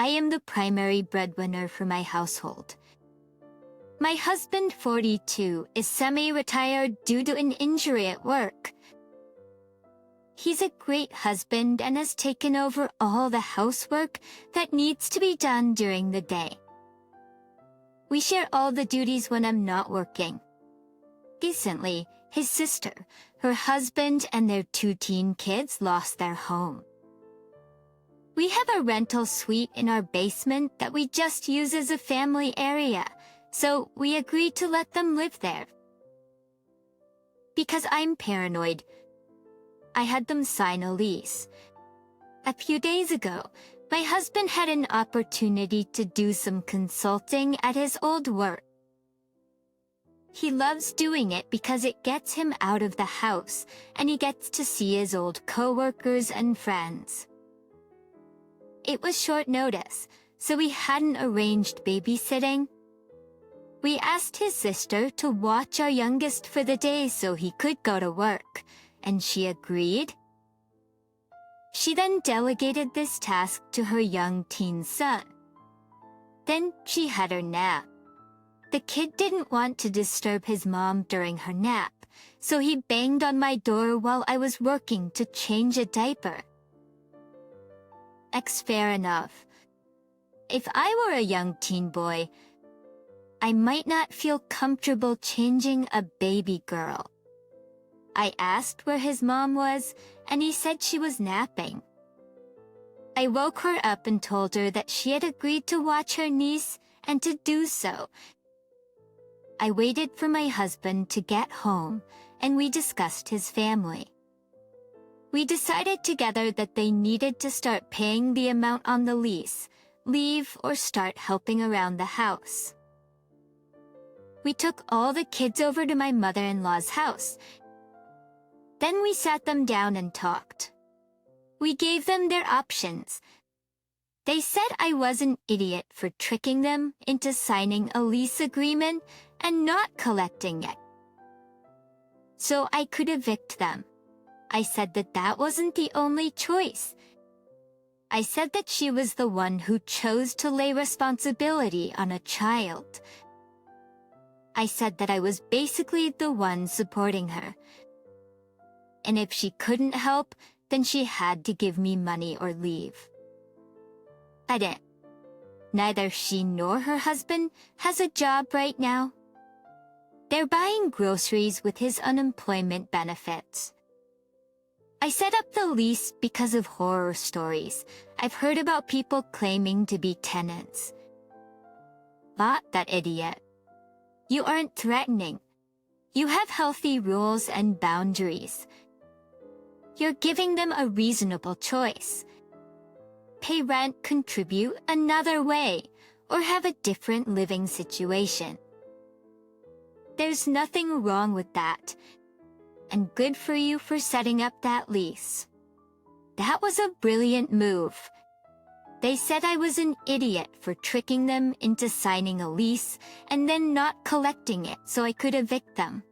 I am the primary breadwinner for my household. My husband, 42, is semi-retired due to an injury at work. He's a great husband and has taken over all the housework that needs to be done during the day. We share all the duties when I'm not working. Recently, his sister, her husband, and their 2 teen kids lost their home. We have a rental suite in our basement that we just use as a family area, so we agreed to let them live there. Because I'm paranoid, I had them sign a lease. A few days ago, my husband had an opportunity to do some consulting at his old work. He loves doing it because it gets him out of the house and he gets to see his old coworkers and friends. It was short notice, so we hadn't arranged babysitting. We asked his sister to watch our youngest for the day so he could go to work, and she agreed. She then delegated this task to her young teen son. Then she had her nap. The kid didn't want to disturb his mom during her nap, so he banged on my door while I was working to change a diaper. Fair enough. If I were a young teen boy, I might not feel comfortable changing a baby girl. I asked where his mom was, and he said she was napping. I woke her up and told her that she had agreed to watch her niece and to do so. I waited for my husband to get home, and we discussed his family. We decided together that they needed to start paying the amount on the lease, leave, or start helping around the house. We took all the kids over to my mother-in-law's house. Then we sat them down and talked. We gave them their options. They said I was an idiot for tricking them into signing a lease agreement and not collecting it, so I could evict them. I said that that wasn't the only choice. I said that she was the one who chose to lay responsibility on a child. I said that I was basically the one supporting her. And if she couldn't help, then she had to give me money or leave. I didn't. Neither she nor her husband has a job right now. They're buying groceries with his unemployment benefits. I set up the lease because of horror stories I've heard about people claiming to be tenants. Not that idiot. You aren't threatening. You have healthy rules and boundaries. You're giving them a reasonable choice. Pay rent, contribute another way, or have a different living situation. There's nothing wrong with that, and good for you for setting up that lease. That was a brilliant move. They said I was an idiot for tricking them into signing a lease and then not collecting it so I could evict them.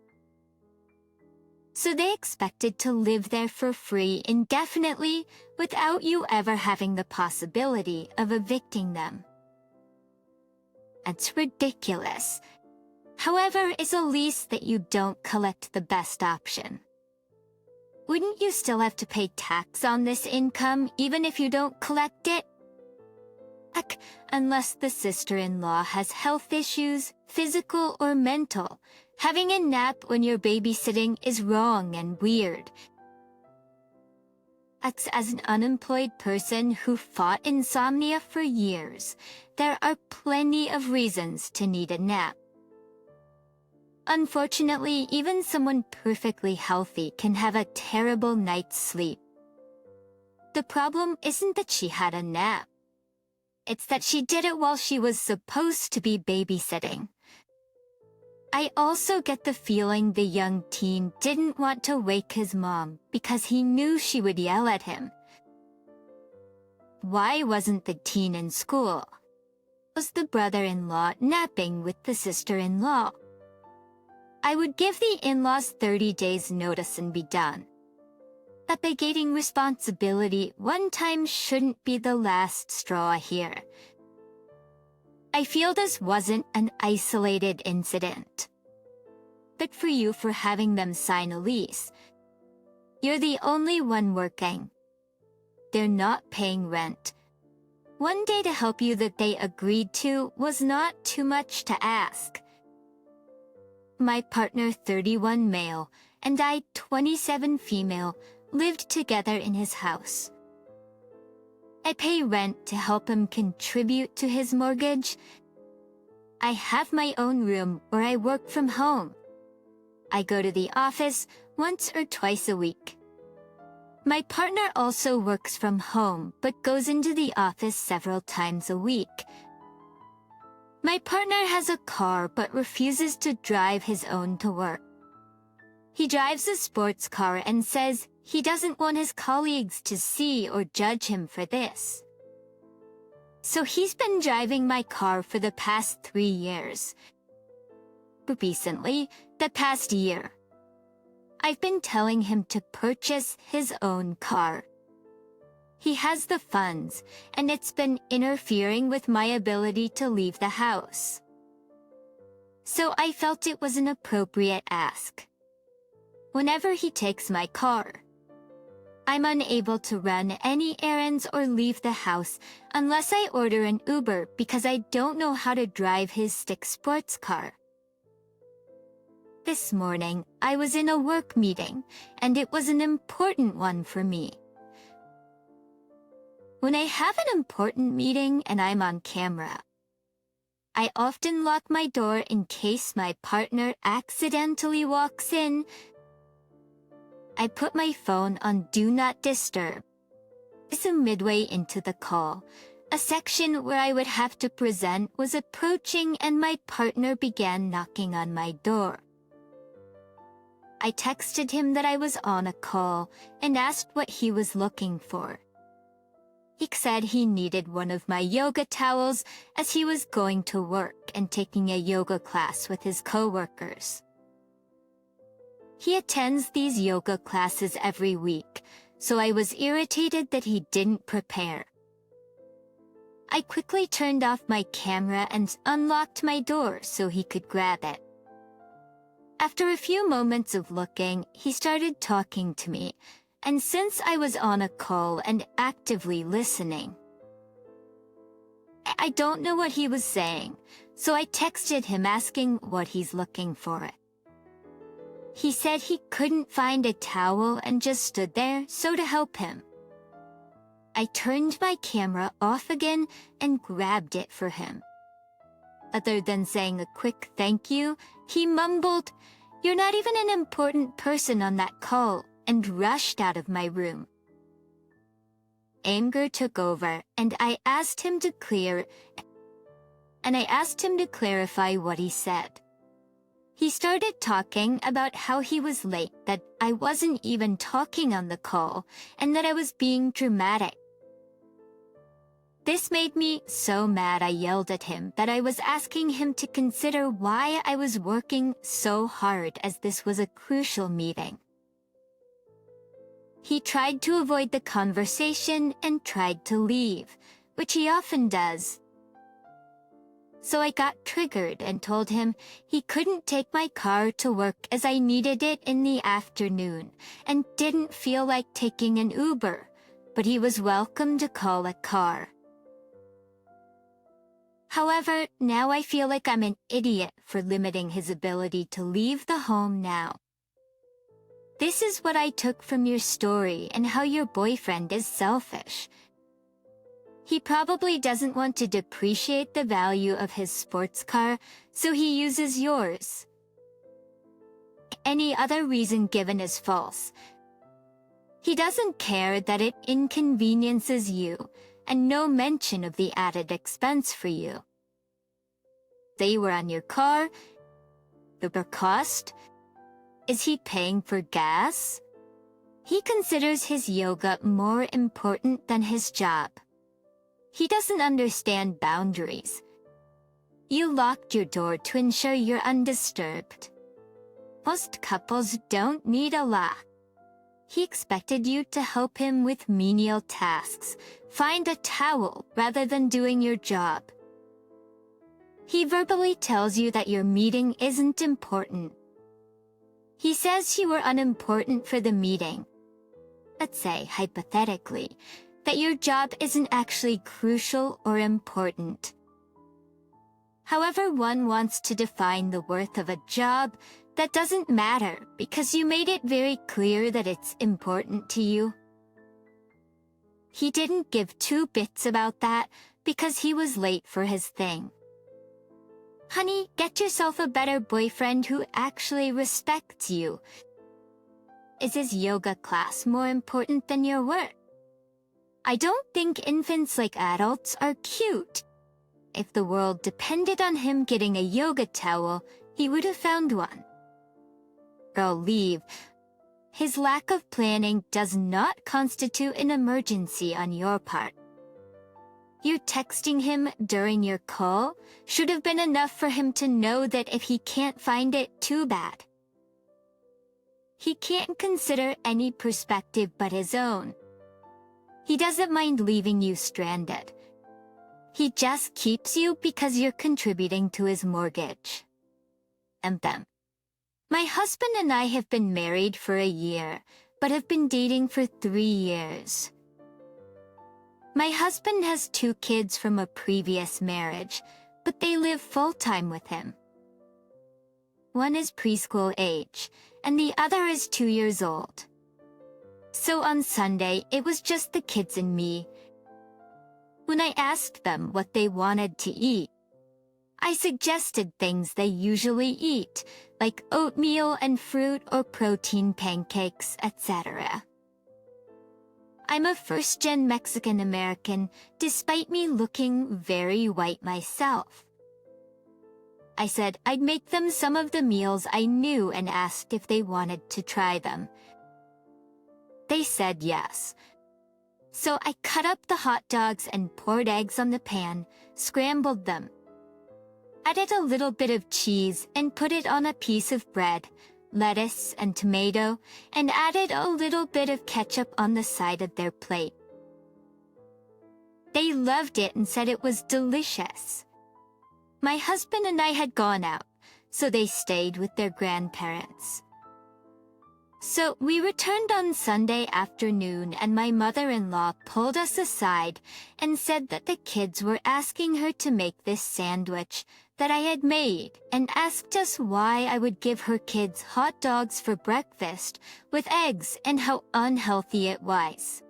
So they expected to live there for free indefinitely without you ever having the possibility of evicting them. That's ridiculous. However, is a lease that you don't collect the best option? Wouldn't you still have to pay tax on this income even if you don't collect it? Heck, unless the sister-in-law has health issues, physical or mental. Having a nap when you're babysitting is wrong and weird. As an unemployed person who fought insomnia for years, there are plenty of reasons to need a nap. Unfortunately, even someone perfectly healthy can have a terrible night's sleep. The problem isn't that she had a nap. It's that she did it while she was supposed to be babysitting. I also get the feeling the young teen didn't want to wake his mom because he knew she would yell at him. Why wasn't the teen in school? Was the brother-in-law napping with the sister-in-law? I would give the in-laws 30 days notice and be done. Abdicating responsibility one time shouldn't be the last straw here. I feel this wasn't an isolated incident. But for you for having them sign a lease, you're the only one working. They're not paying rent. One day to help you that they agreed to was not too much to ask. My partner, 31 male, and I, 27 female, lived together in his house. I pay rent to help him contribute to his mortgage. I have my own room where I work from home. I go to the office once or twice a week. My partner also works from home but goes into the office several times a week. My partner has a car but refuses to drive his own to work. He drives a sports car and says he doesn't want his colleagues to see or judge him for this. So he's been driving my car for the past 3 years. But recently, the past year, I've been telling him to purchase his own car. He has the funds, and it's been interfering with my ability to leave the house. So I felt it was an appropriate ask. Whenever he takes my car, I'm unable to run any errands or leave the house unless I order an Uber because I don't know how to drive his stick sports car. This morning, I was in a work meeting, and it was an important one for me. When I have an important meeting and I'm on camera, I often lock my door in case my partner accidentally walks in. I put my phone on Do Not Disturb. So midway into the call, a section where I would have to present was approaching and my partner began knocking on my door. I texted him that I was on a call and asked what he was looking for. He said he needed one of my yoga towels as he was going to work and taking a yoga class with his coworkers. He attends these yoga classes every week, so I was irritated that he didn't prepare. I quickly turned off my camera and unlocked my door so he could grab it. After a few moments of looking, he started talking to me, and since I was on a call and actively listening, I don't know what he was saying, so I texted him asking what he's looking for. He said he couldn't find a towel and just stood there, so to help him, I turned my camera off again and grabbed it for him. Other than saying a quick thank you, he mumbled, "You're not even an important person on that call," and rushed out of my room. Anger took over, and I asked him to clarify what he said. He started talking about how he was late, that I wasn't even talking on the call, and that I was being dramatic. This made me so mad I yelled at him that I was asking him to consider why I was working so hard as this was a crucial meeting. He tried to avoid the conversation and tried to leave, which he often does. So I got triggered and told him he couldn't take my car to work as I needed it in the afternoon and didn't feel like taking an Uber, but he was welcome to call a car. However, now I feel like I'm an idiot for limiting his ability to leave the home now. This is what I took from your story and how your boyfriend is selfish. He probably doesn't want to depreciate the value of his sports car, so he uses yours. Any other reason given is false. He doesn't care that it inconveniences you, and no mention of the added expense for you. They were on your car. The cost? Is he paying for gas? He considers his yoga more important than his job. He doesn't understand boundaries. You locked your door to ensure you're undisturbed. Most couples don't need a lock. He expected you to help him with menial tasks, find a towel rather than doing your job. He verbally tells you that your meeting isn't important. He says you were unimportant for the meeting. Let's say, hypothetically, that your job isn't actually crucial or important. However one wants to define the worth of a job, that doesn't matter because you made it very clear that it's important to you. He didn't give two bits about that because he was late for his thing. Honey, get yourself a better boyfriend who actually respects you. Is his yoga class more important than your work? I don't think infants like adults are cute. If the world depended on him getting a yoga towel, he would have found one. Girl, leave. His lack of planning does not constitute an emergency on your part. You texting him during your call should have been enough for him to know that if he can't find it, too bad. He can't consider any perspective but his own. He doesn't mind leaving you stranded. He just keeps you because you're contributing to his mortgage. And them. My husband and I have been married for a year, but have been dating for 3 years. My husband has 2 kids from a previous marriage, but they live full-time with him. One is preschool age, and the other is 2 years old. So on Sunday, it was just the kids and me. When I asked them what they wanted to eat, I suggested things they usually eat, like oatmeal and fruit or protein pancakes, etc. I'm a first-gen Mexican-American, despite me looking very white myself. I said I'd make them some of the meals I knew and asked if they wanted to try them. They said yes. So I cut up the hot dogs and poured eggs on the pan, scrambled them, added a little bit of cheese and put it on a piece of bread, lettuce and tomato, and added a little bit of ketchup on the side of their plate. They loved it and said it was delicious. My husband and I had gone out, so they stayed with their grandparents. So we returned on Sunday afternoon and my mother-in-law pulled us aside and said that the kids were asking her to make this sandwich that I had made and asked us why I would give her kids hot dogs for breakfast with eggs and how unhealthy it was.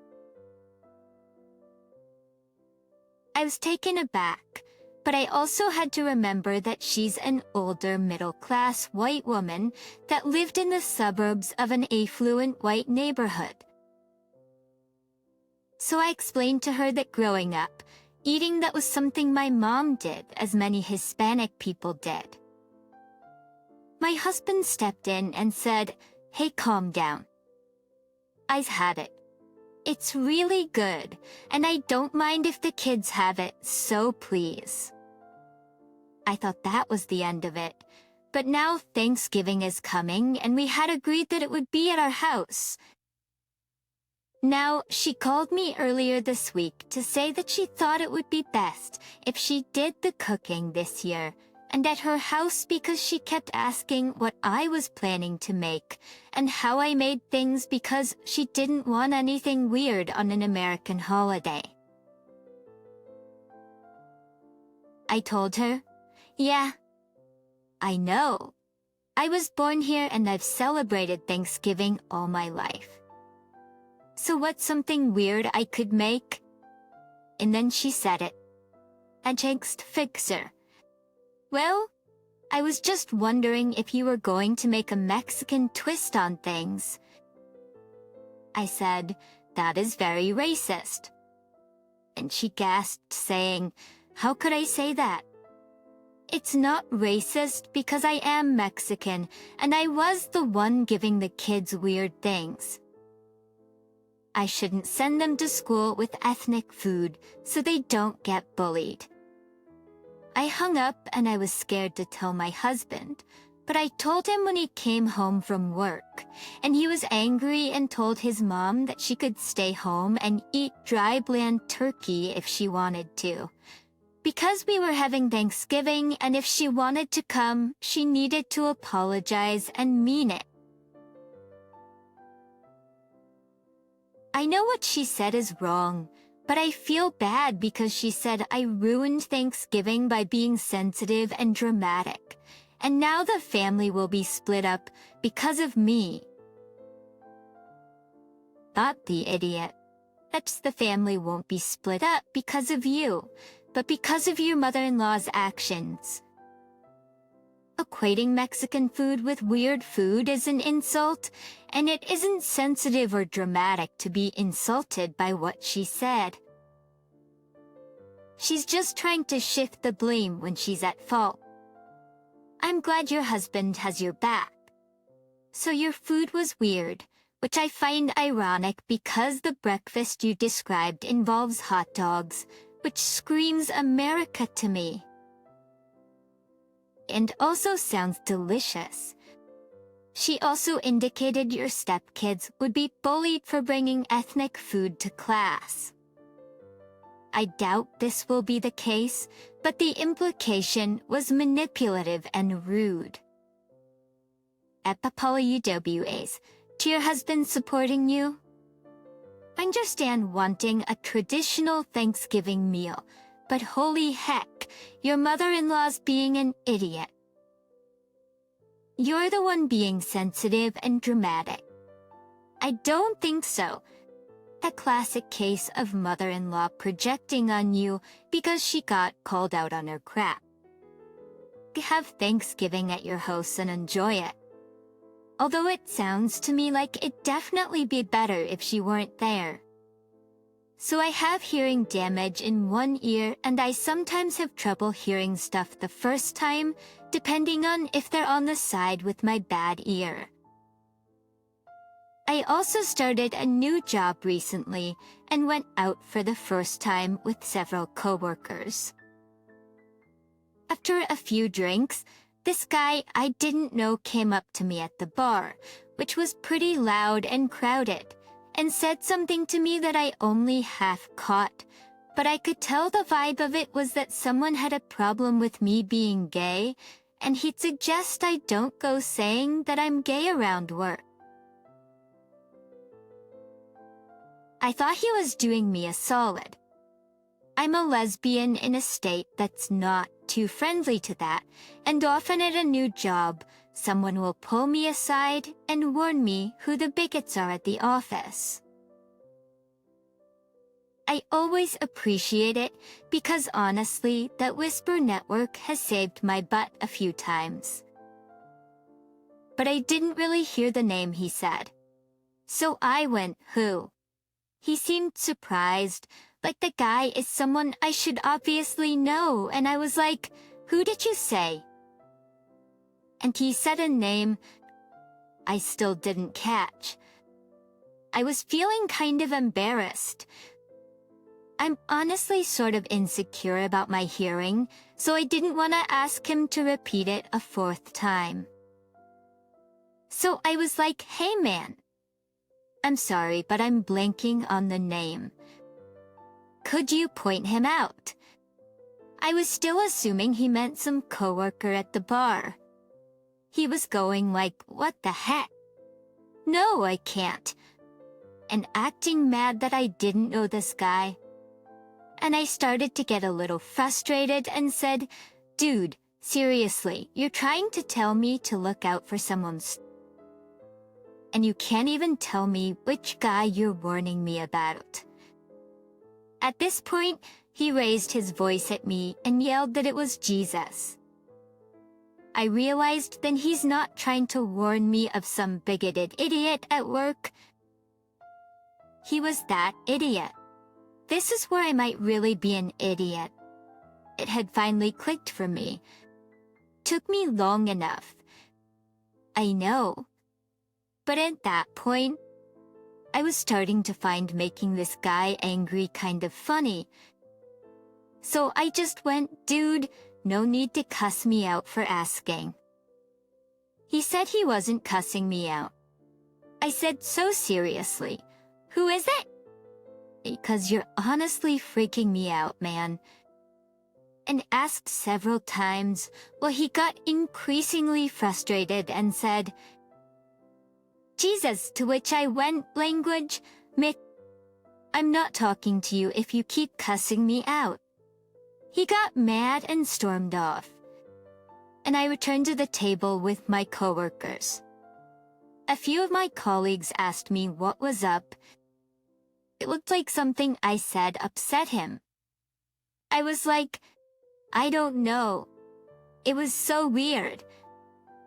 I was taken aback, but I also had to remember that she's an older middle-class white woman that lived in the suburbs of an affluent white neighborhood. So I explained to her that growing up, eating that was something my mom did, as many Hispanic people did. My husband stepped in and said, "Hey, calm down. I've had it. It's really good, and I don't mind if the kids have it, so please." I thought that was the end of it, but now Thanksgiving is coming and we had agreed that it would be at our house. Now, she called me earlier this week to say that she thought it would be best if she did the cooking this year and at her house because she kept asking what I was planning to make and how I made things because she didn't want anything weird on an American holiday. I told her, "Yeah, I know. I was born here and I've celebrated Thanksgiving all my life. So what's something weird I could make?" And then she said it. "Ein Fixer. Well, I was just wondering if you were going to make a Mexican twist on things." I said, "That is very racist." And she gasped, saying, "How could I say that?" "It's not racist because I am Mexican and I was the one giving the kids weird things. I shouldn't send them to school with ethnic food so they don't get bullied." I hung up and I was scared to tell my husband, But I told him when he came home from work, and he was angry and told his mom that she could stay home and eat dry bland turkey if she wanted to. Because we were having Thanksgiving, and if she wanted to come, she needed to apologize and mean it. I know what she said is wrong, but I feel bad because she said I ruined Thanksgiving by being sensitive and dramatic, and now the family will be split up because of me. Not the idiot. That's the family won't be split up because of you, but because of your mother-in-law's actions. Equating Mexican food with weird food is an insult, and it isn't sensitive or dramatic to be insulted by what she said. She's just trying to shift the blame when she's at fault. I'm glad your husband has your back. So your food was weird, which I find ironic because the breakfast you described involves hot dogs, which screams America to me. And also sounds delicious. She also indicated your stepkids would be bullied for bringing ethnic food to class. I doubt this will be the case, but the implication was manipulative and rude. Epapalayaws, to your husband supporting you? I understand wanting a traditional Thanksgiving meal, but holy heck, your mother-in-law's being an idiot. You're the one being sensitive and dramatic. I don't think so. A classic case of mother-in-law projecting on you because she got called out on her crap. Have Thanksgiving at your house and enjoy it. Although it sounds to me like it'd definitely be better if she weren't there. So I have hearing damage in one ear, and I sometimes have trouble hearing stuff the first time, depending on if they're on the side with my bad ear. I also started a new job recently and went out for the first time with several coworkers. After a few drinks, this guy I didn't know came up to me at the bar, which was pretty loud and crowded, and said something to me that I only half caught, but I could tell the vibe of it was that someone had a problem with me being gay, and he'd suggest I don't go saying that I'm gay around work. I thought he was doing me a solid. I'm a lesbian in a state that's not too friendly to that, and often at a new job, someone will pull me aside and warn me who the bigots are at the office. I always appreciate it because honestly, that whisper network has saved my butt a few times. But I didn't really hear the name he said. So I went, who? He seemed surprised, like the guy is someone I should obviously know, and I was like, who did you say? And he said a name I still didn't catch. I was feeling kind of embarrassed. I'm honestly sort of insecure about my hearing, so I didn't want to ask him to repeat it a fourth time. So I was like, hey man, I'm sorry, but I'm blanking on the name. Could you point him out? I was still assuming he meant some coworker at the bar. He was going like, what the heck? No, I can't. And acting mad that I didn't know this guy. And I started to get a little frustrated and said, dude, seriously, you're trying to tell me to look out for someone's... And you can't even tell me which guy you're warning me about. At this point, he raised his voice at me and yelled that it was Jesus. I realized then he's not trying to warn me of some bigoted idiot at work. He was that idiot. This is where I might really be an idiot. It had finally clicked for me. Took me long enough. I know. But at that point, I was starting to find making this guy angry kind of funny. So I just went, dude, no need to cuss me out for asking. He said he wasn't cussing me out. I said so seriously, "Who is it?" "Because you're honestly freaking me out, man." And asked several times, while he got increasingly frustrated and said, "Jesus," to which I went, "Language, Mick, I'm not talking to you if you keep cussing me out." He got mad and stormed off, and I returned to the table with my coworkers. A few of my colleagues asked me what was up. It looked like something I said upset him. I was like, "I don't know. It was so weird."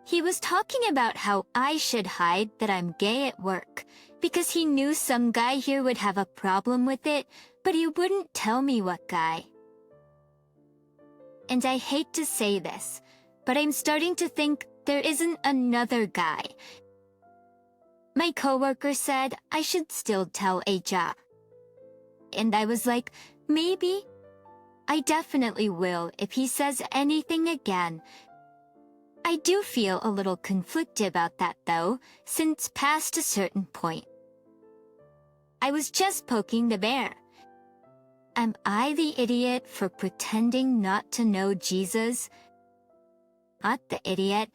He was talking about how I should hide that I'm gay at work because he knew some guy here would have a problem with it, but he wouldn't tell me what guy. And I hate to say this, but I'm starting to think there isn't another guy. My coworker said I should still tell HR. And I was like, maybe. I definitely will if he says anything again. I do feel a little conflicted about that though, since past a certain point. I was just poking the bear. Am I the idiot for pretending not to know Jesus? Not the idiot.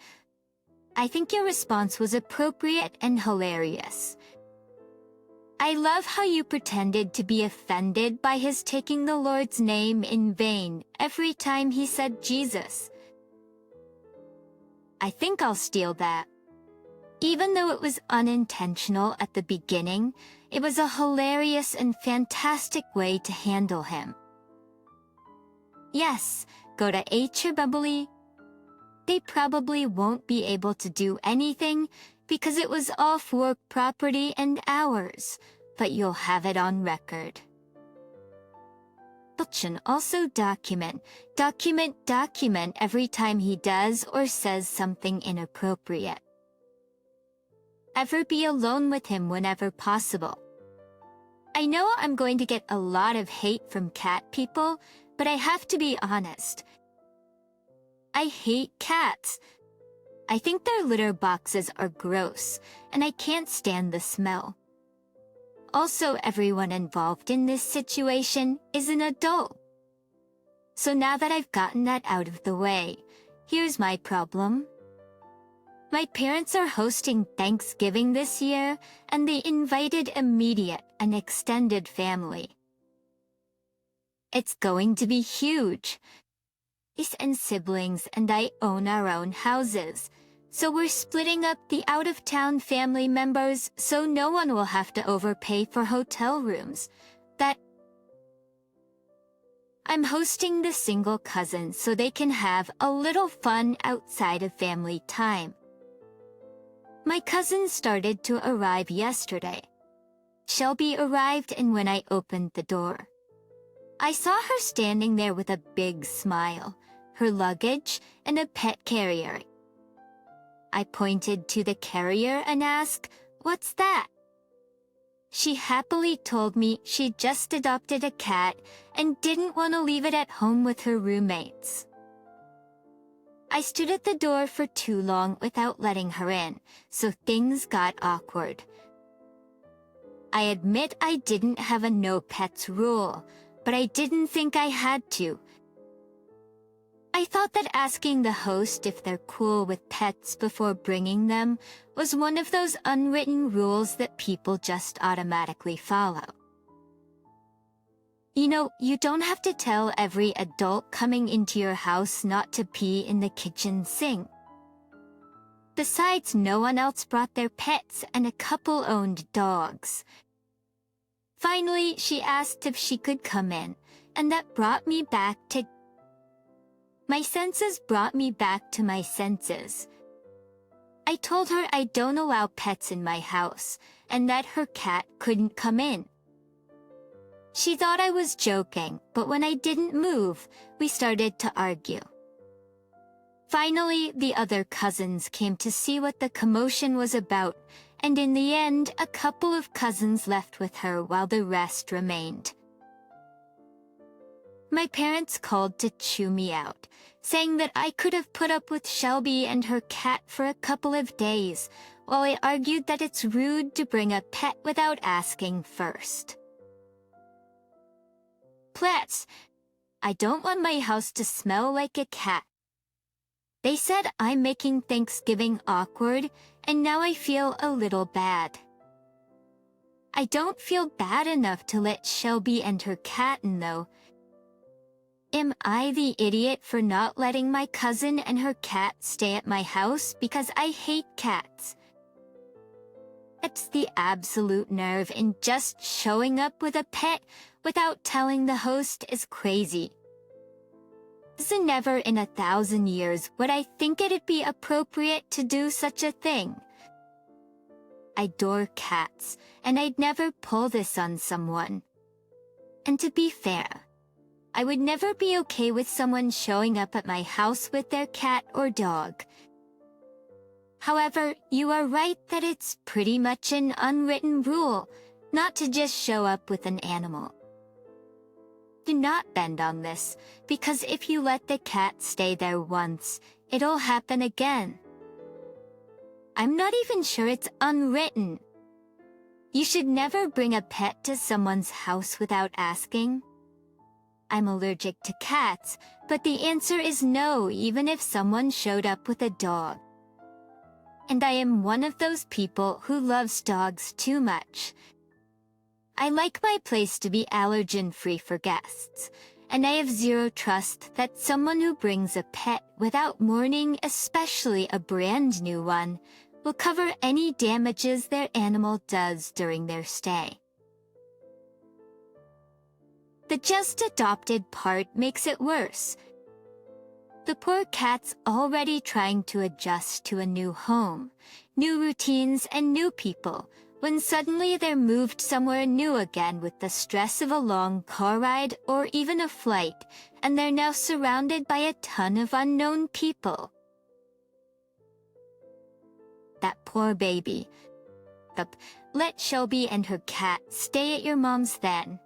I think your response was appropriate and hilarious. I love how you pretended to be offended by his taking the Lord's name in vain every time he said Jesus. I think I'll steal that. Even though it was unintentional at the beginning, it was a hilarious and fantastic way to handle him. Yes, go to HR Bubbly. They probably won't be able to do anything because it was off work property and hours, but you'll have it on record. Also document every time he does or says something inappropriate. Ever be alone with him whenever possible. I know I'm going to get a lot of hate from cat people, but I have to be honest. I hate cats. I think their litter boxes are gross, and I can't stand the smell. Also, everyone involved in this situation is an adult. So now that I've gotten that out of the way, here's my problem. My parents are hosting Thanksgiving this year, and they invited immediate and extended family. It's going to be huge. Niece and siblings and I own our own houses, so we're splitting up the out-of-town family members so no one will have to overpay for hotel rooms. I'm hosting the single cousins so they can have a little fun outside of family time. My cousins started to arrive yesterday. Shelby arrived, and when I opened the door, I saw her standing there with a big smile, her luggage, and a pet carrier. I pointed to the carrier and asked, "What's that?" She happily told me she just adopted a cat and didn't want to leave it at home with her roommates. I stood at the door for too long without letting her in, so things got awkward. I admit I didn't have a no pets rule, but I didn't think I had to. I thought that asking the host if they're cool with pets before bringing them was one of those unwritten rules that people just automatically follow. You know, you don't have to tell every adult coming into your house not to pee in the kitchen sink. Besides, no one else brought their pets, and a couple owned dogs. Finally, she asked if she could come in, and that brought me back to... My senses brought me back to my senses. I told her I don't allow pets in my house, and that her cat couldn't come in. She thought I was joking, but when I didn't move, we started to argue. Finally, the other cousins came to see what the commotion was about, and in the end, a couple of cousins left with her while the rest remained. My parents called to chew me out, saying that I could have put up with Shelby and her cat for a couple of days, while I argued that it's rude to bring a pet without asking first. Plus, I don't want my house to smell like a cat. They said I'm making Thanksgiving awkward, and now I feel a little bad. I don't feel bad enough to let Shelby and her cat in, though. Am I the idiot for not letting my cousin and her cat stay at my house because I hate cats? That's the absolute nerve in just showing up with a pet without telling the host is crazy. So never in 1,000 years would I think it'd be appropriate to do such a thing. I adore cats, and I'd never pull this on someone. And to be fair, I would never be okay with someone showing up at my house with their cat or dog. However, you are right that it's pretty much an unwritten rule not to just show up with an animal. Do not bend on this, because if you let the cat stay there once, it'll happen again. I'm not even sure it's unwritten. You should never bring a pet to someone's house without asking. I'm allergic to cats, but the answer is no, even if someone showed up with a dog. And I am one of those people who loves dogs too much. I like my place to be allergen-free for guests, and I have zero trust that someone who brings a pet without warning, especially a brand new one, will cover any damages their animal does during their stay. The just adopted part makes it worse. The poor cat's already trying to adjust to a new home, new routines, and new people, when suddenly they're moved somewhere new again with the stress of a long car ride or even a flight, and they're now surrounded by a ton of unknown people. That poor baby. Let Shelby and her cat stay at your mom's then.